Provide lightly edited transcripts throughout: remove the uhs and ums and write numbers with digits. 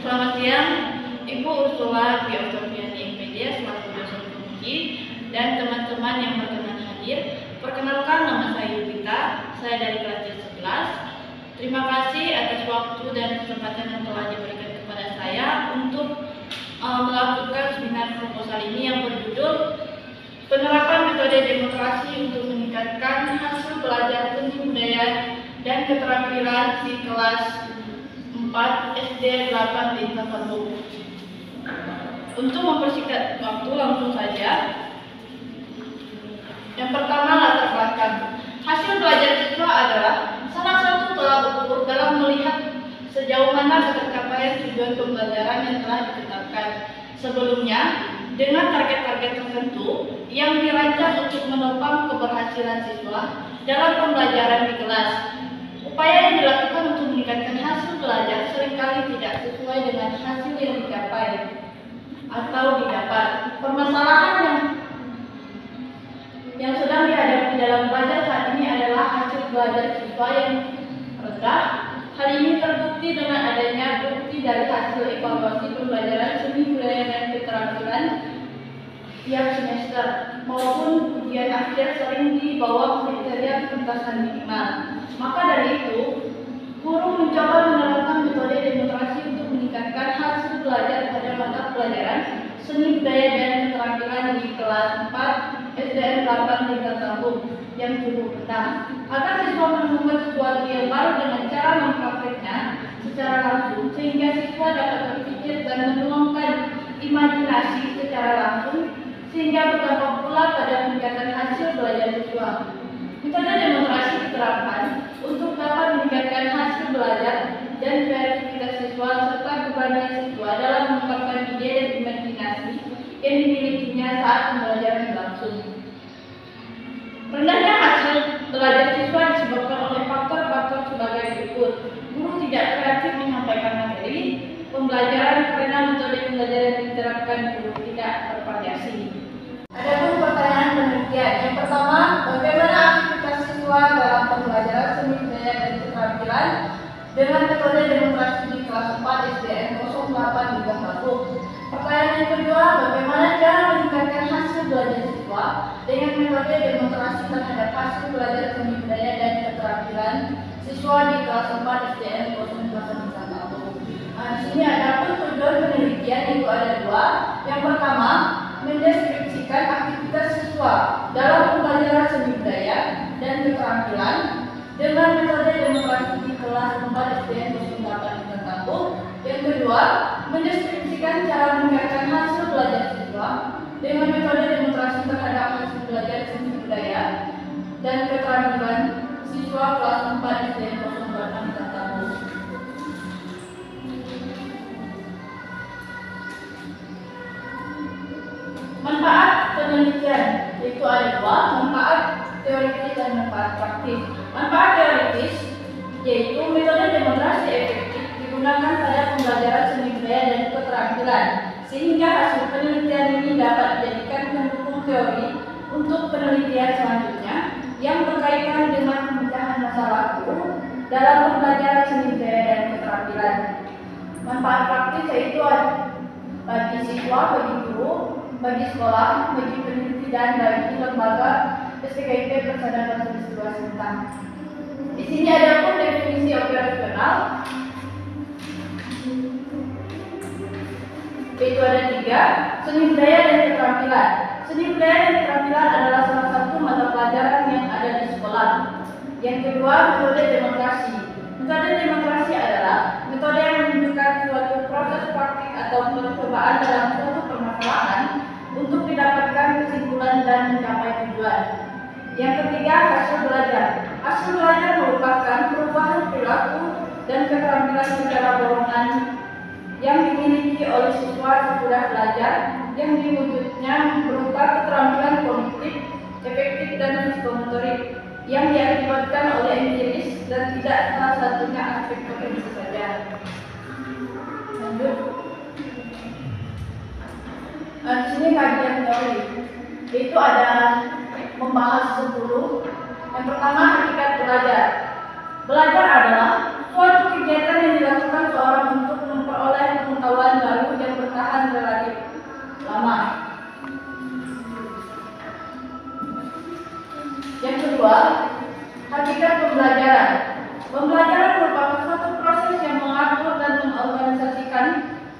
Selamat siang, Ibu Ursula Dwi Oktaviani MPD selaku dosen penguji dan teman-teman yang berkenan hadir. Perkenalkan, nama saya Yudita, saya dari kelas 11. Terima kasih atas waktu dan kesempatan yang telah diberikan kepada saya untuk melakukan seminar proposal ini yang berjudul Penerapan Metode Demokrasi untuk Meningkatkan Hasil Belajar Seni Budaya dan Keterampilan di kelas 4 SD 8 di Tapanuli. Untuk mempersingkat waktu, langsung saja. Yang pertama, latar belakang. Hasil belajar siswa adalah salah satu tolak ukur dalam melihat sejauh mana tercapaian tujuan pembelajaran yang telah ditetapkan sebelumnya dengan target-target tertentu yang dirancang untuk menopang keberhasilan siswa dalam pembelajaran di kelas. Upaya yang dilakukan untuk meningkatkan hasil belajar seringkali tidak sesuai dengan hasil yang dicapai atau didapat. Permasalahan yang sedang dihadapi dalam belajar saat ini adalah hasil belajar siswa yang rendah. Hal ini terbukti dengan adanya bukti dari hasil evaluasi pembelajaran seni budaya dan keterampilan tiap semester maupun ujian akhir sering di bawah kriteria tuntasan minimal. Maka dari itu, guru mencoba menerapkan metode demokrasi untuk meningkatkan hasil belajar pada mata pelajaran seni budaya dan keterampilan di kelas 4 SDN 8 tingkat tahun yang cukup rendah, agar siswa menemukan sesuatu yang baru dengan cara memprakteknya secara langsung, sehingga siswa dapat berpikir dan menuangkan imajinasi secara langsung, sehingga berdampak pula pada peningkatan hasil belajar siswa. Metode demokrasi diterapkan untuk dapat meningkatkan hasil belajar dan kreativitas siswa serta keberanian siswa dalam mengungkapkan ide dan imajinasi yang dimilikinya saat pembelajaran berlangsung. Rendahnya hasil belajar siswa disebabkan oleh faktor-faktor sebagai berikut. Guru tidak kreatif menyampaikan materi pembelajaran karena metode pembelajaran yang diterapkan guru tidak bervariasi. Adapun pertanyaan penelitian, yang pertama, bagaimana aktivitas siswa dalam pembelajaran seni budaya dan keterampilan dengan metode demokrasi di kelas 4 SDN 08 di Bandung. Pertanyaan yang kedua, bagaimana cara meningkatkan hasil belajar siswa dengan metode demokrasi terhadap hasil belajar seni budaya dan keterampilan siswa di kelas 4 SDN 08 di Bandung. Di sini ada pun tujuan penelitian, yaitu ada dua. Yang pertama, mendeskripsikan aktivitas siswa dalam pembelajaran seni budaya dan keterampilan dengan metode demokrasi di kelas 4 SDN 08 di Bandung. Yang kedua, mendeskripsikan cara meningkatkan hasil belajar siswa dengan metode demokrasi terhadap hasil belajar seni budaya dan keterampilan siswa kelas 4 SDN 08 di Bandung. Manfaat penelitian, yaitu ada dua, manfaat teoritis dan manfaat praktis. Manfaat teoritis yaitu metode demokrasi efektif digunakan pada pembelajaran seni budaya dan keterampilan, sehingga hasil penelitian ini dapat dijadikan pendukung teori untuk penelitian selanjutnya yang berkaitan dengan pemecahan masalah dalam pembelajaran seni budaya dan keterampilan. Manfaat praktis yaitu bagi siswa, bagi guru, bagi sekolah, bagi peneliti, dan bagi lembaga STKIP Persadaran Peristiwa Sintang. Di sini ada pun definisi operasional, yaitu ada tiga: seni budaya dan keterampilan. Seni budaya dan keterampilan adalah salah satu mata pelajaran yang ada di sekolah. Yang kedua, metode demokrasi. Metode demokrasi adalah metode yang menunjukkan suatu proses praktik atau percobaan dalam suatu permasalahan untuk didapatkan kesimpulan dan mencapai tujuan. Yang ketiga, hasil belajar. Hasil belajar merupakan perubahan perilaku dan keterampilan secara dorongan yang dimiliki oleh siswa sesudah belajar, yang diwujudnya berupa keterampilan kognitif, efektif, dan psikomotorik yang diakibatkan oleh empiris dan tidak salah satunya aspek kognitif saja. Lanjut. Di sini kajian teori, yaitu ada membahas 10. Yang pertama, hakikat belajar. Belajar adalah suatu kegiatan yang dilakukan seorang untuk memperoleh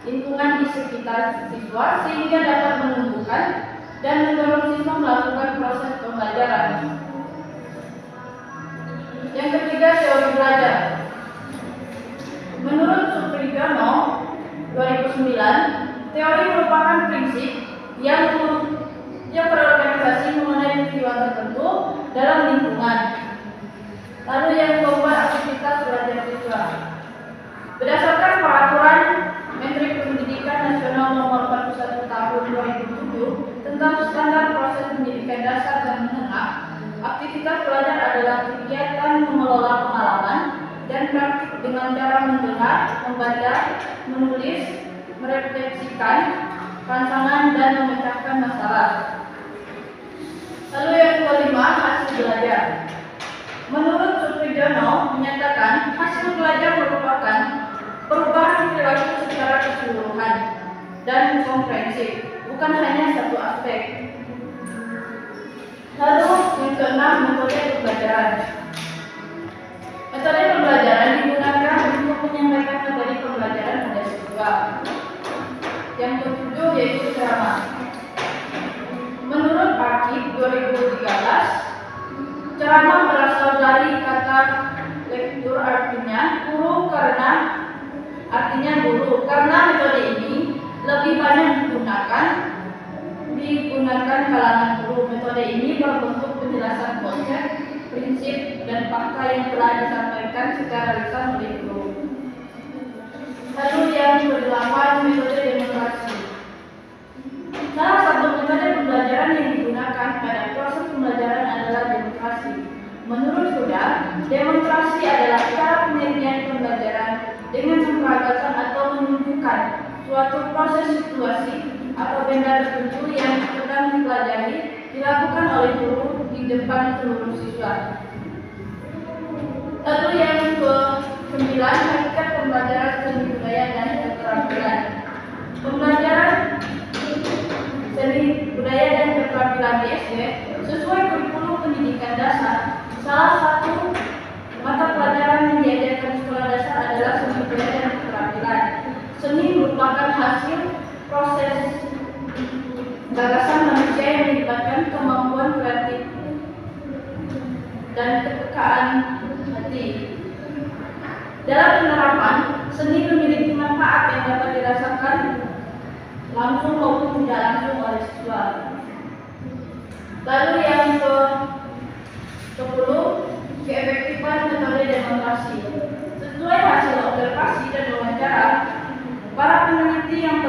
lingkungan di sekitar siswa sehingga dapat menumbuhkan dan mendorong siswa melakukan proses pembelajaran. Yang ketiga, teori belajar. Menurut Supriyono 2009, teori merupakan prinsip yang berorganisasi mengenai peristiwa tertentu dalam lingkungan. Lalu yang kedua, aktivitas belajar siswa. Berdasarkan peraturan Menteri Pendidikan Nasional Nomor 41 Tahun 2007 tentang standar proses pendidikan dasar dan menengah, aktivitas belajar adalah kegiatan mengelola pengalaman dan praktik dengan cara mendengar, membaca, menulis, merefleksikan rancangan dan memecahkan masalah. Lalu yang kelima, hasil belajar. Menurut Supriyono menyatakan hasil belajar merupakan perubahan perilaku secara keseluruhan dan komprehensif, bukan hanya satu aspek. Lalu yang keenam, metode pembelajaran. Metode pembelajaran digunakan untuk menyampaikan materi pembelajaran pada siswa. Yang ketujuh yaitu ceramah. Menurut Akib 2013, ceramah berasal dari kata lektur artinya guru karena metode ini lebih banyak digunakan kalangan guru. Metode ini berbentuk penjelasan konsep, prinsip, dan fakta yang telah disampaikan secara lisan oleh guru. Lalu yang kedelapan, metode demonstrasi. Salah satu metode pembelajaran yang digunakan pada proses pembelajaran adalah demonstrasi. Menurut Huda, demonstrasi adalah cara penelitian pembelajaran dengan memperagakan atau menunjukkan suatu proses situasi atau benda tertentu yang sedang dipelajari dilakukan oleh guru di depan seluruh siswa. Lalu yang ke-9, hakikat pembelajaran seni budaya dan keterampilan. Pembelajaran seni budaya dan keterampilan di SD sesuai kurikulum pendidikan dasar. Salah satu mata pelajaran yang diajarkan di sekolah dasar adalah seni budaya dan keterampilan. Seni merupakan hasil proses gagasan manusia yang melibatkan kemampuan kreatif dan kepekaan hati. Dalam penerapan, seni memiliki manfaat yang dapat dirasakan langsung maupun tidak langsung oleh siswa. Lalu yang ke-10, keefektifan metode demonstrasi. Sesuai hasil observasi dan wawancara, para peneliti yang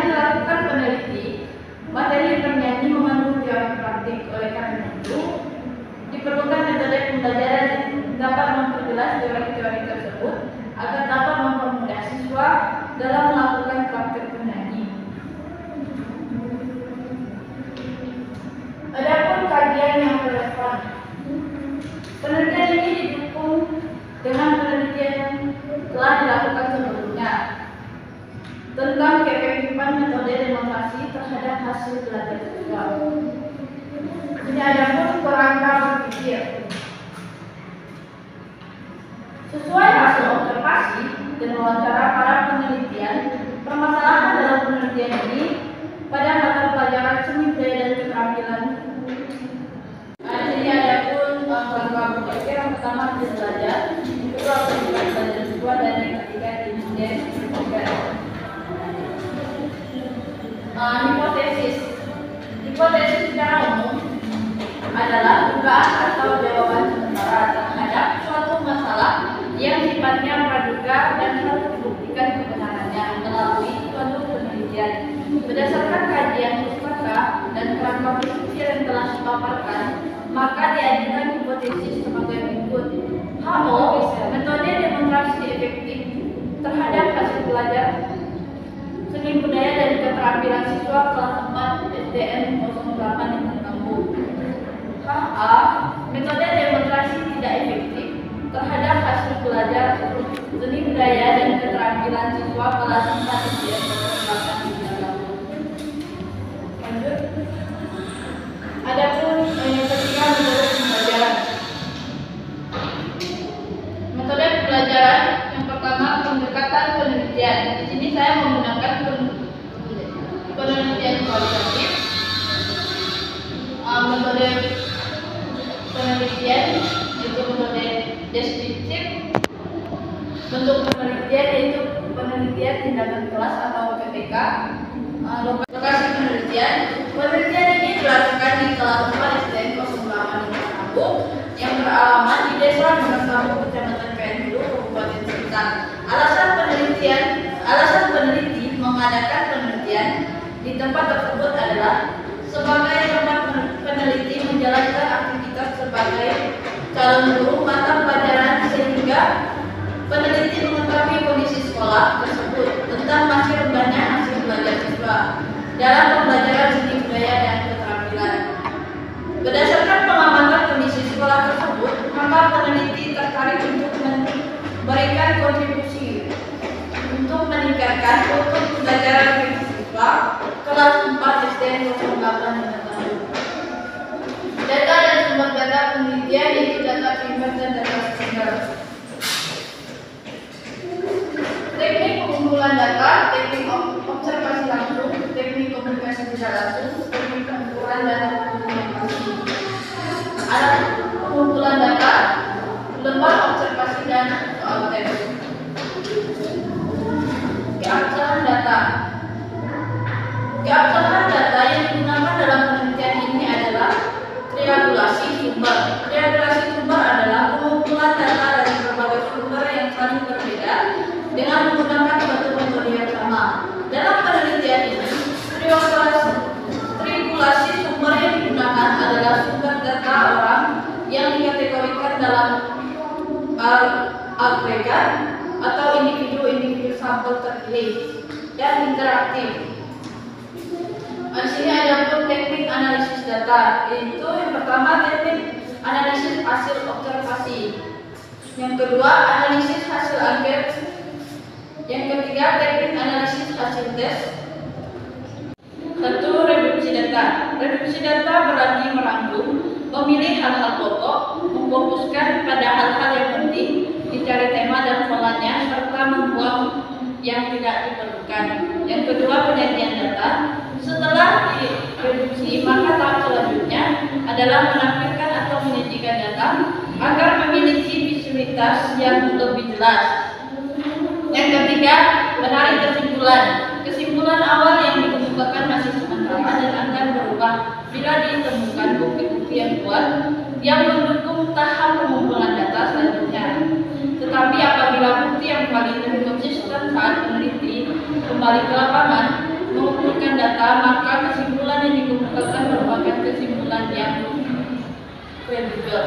dilakukan peneliti, materi bernyanyi mengandung teori praktik. Oleh karena itu, diperlukan metode pembelajaran yang dapat memperjelas teori-teori tersebut agar dapat mempermudah siswa dalam melakukan praktik bernyanyi. Adapun kajian yang relevan, penelitian ini didukung dengan penelitian yang telah dilakukan sebelumnya tentang keefektifan metode demonstrasi terhadap hasil belajar siswa. Ini adapun kerangka berpikir. Sesuai hasil observasi dan wawancara para penelitian, permasalahan dalam penelitian ini pada mata pelajaran seni budaya dan keterampilan. Jadi adapun kerangka berpikir yang pertama belajar, yang kedua belajar siswa, dan yang ketiga identifikasi. Hipotesis secara umum adalah dugaan atau jawaban sementara terhadap suatu masalah yang sifatnya praduga dan harus dibuktikan kebenarannya melalui suatu penelitian. Berdasarkan kajian pustaka dan kerangka berpikir yang telah dipaparkan, maka diajukan hipotesis sebagai berikut. HO, metode demonstrasi efektif terhadap hasil belajar seni budaya dan keterampilan siswa kelas 4 SDN 08 yang tergabung. HA, metode demonstrasi tidak efektif terhadap hasil belajar seni budaya dan keterampilan siswa kelas 4 SDN 08 yang tergabung. Lanjut. Adapun yang ketiga, metode pembelajaran. Metode pembelajaran yang pertama, pendekatan penelitian penelitian. Di sini saya menggunakan penelitian kualitatif, metode penelitian yaitu metode deskriptif, bentuk penelitian yaitu penelitian tindakan kelas atau PTK, lokasi penelitian. Penelitian ini dilakukan di kelas 4 SDN 08 Sambung yang beralamat di Desa Sambung, Kecamatan Kayanhulu, Kabupaten Sintang. Alasan peneliti mengadakan penelitian di tempat tersebut adalah sebagai tempat peneliti menjalankan aktivitas sebagai calon guru mata pelajaran, sehingga peneliti mengetahui kondisi sekolah tersebut tentang masih rendahnya hasil belajar siswa dalam pembelajaran seni budaya dan keterampilan. Berdasarkan pengamatan kondisi sekolah tersebut, maka peneliti tertarik untuk memberikan kontribusi untuk meningkatkan mutu pembelajaran siswa kelas 4 SDN 08 Data dan sumber data penelitian yaitu data primer dan data sekunder. Teknik pengumpulan data, teknik observasi langsung, teknik komunikasi tidak langsung, teknik pengukuran dan komunikasi. Alat pengumpulan data, lembar observasi dan soal tes. Keabsahan data. Keabsahan data yang digunakan dalam penelitian ini adalah triangulasi sumber. Triangulasi sumber adalah pengumpulan data dari berbagai sumber yang saling berbeda dengan menggunakan suatu metode yang sama. Dalam penelitian ini, triangulasi sumber yang digunakan adalah sumber data orang yang dikategorikan dalam agregat atau individu-individu sampel terpilih dan interaktif. Di sini ada pun teknik analisis data, yaitu yang pertama teknik analisis hasil observasi, yang kedua analisis hasil angket, yang ketiga teknik analisis hasil tes. Satu, reduksi data. Reduksi data berarti merangkum, memilih hal-hal pokok, memfokuskan pada hal-hal yang penting, dicari tema dan polanya, serta membuang yang tidak diperlukan. Yang kedua, penyajian data. Setelah direduksi, maka tahap selanjutnya adalah menampilkan atau menyajikan data agar memiliki visualitas yang lebih jelas. Yang ketiga, menarik kesimpulan. Kesimpulan awal yang dikemukakan masih sementara dan akan berubah bila ditemukan bukti-bukti yang kuat yang mendukung tahap pengumpulan data selanjutnya. Tetapi apabila bukti yang valid dan konsisten saat peneliti kembali ke lapangan mengumpulkan data, maka kesimpulan yang dikemukakan merupakan kesimpulan yang kredibel.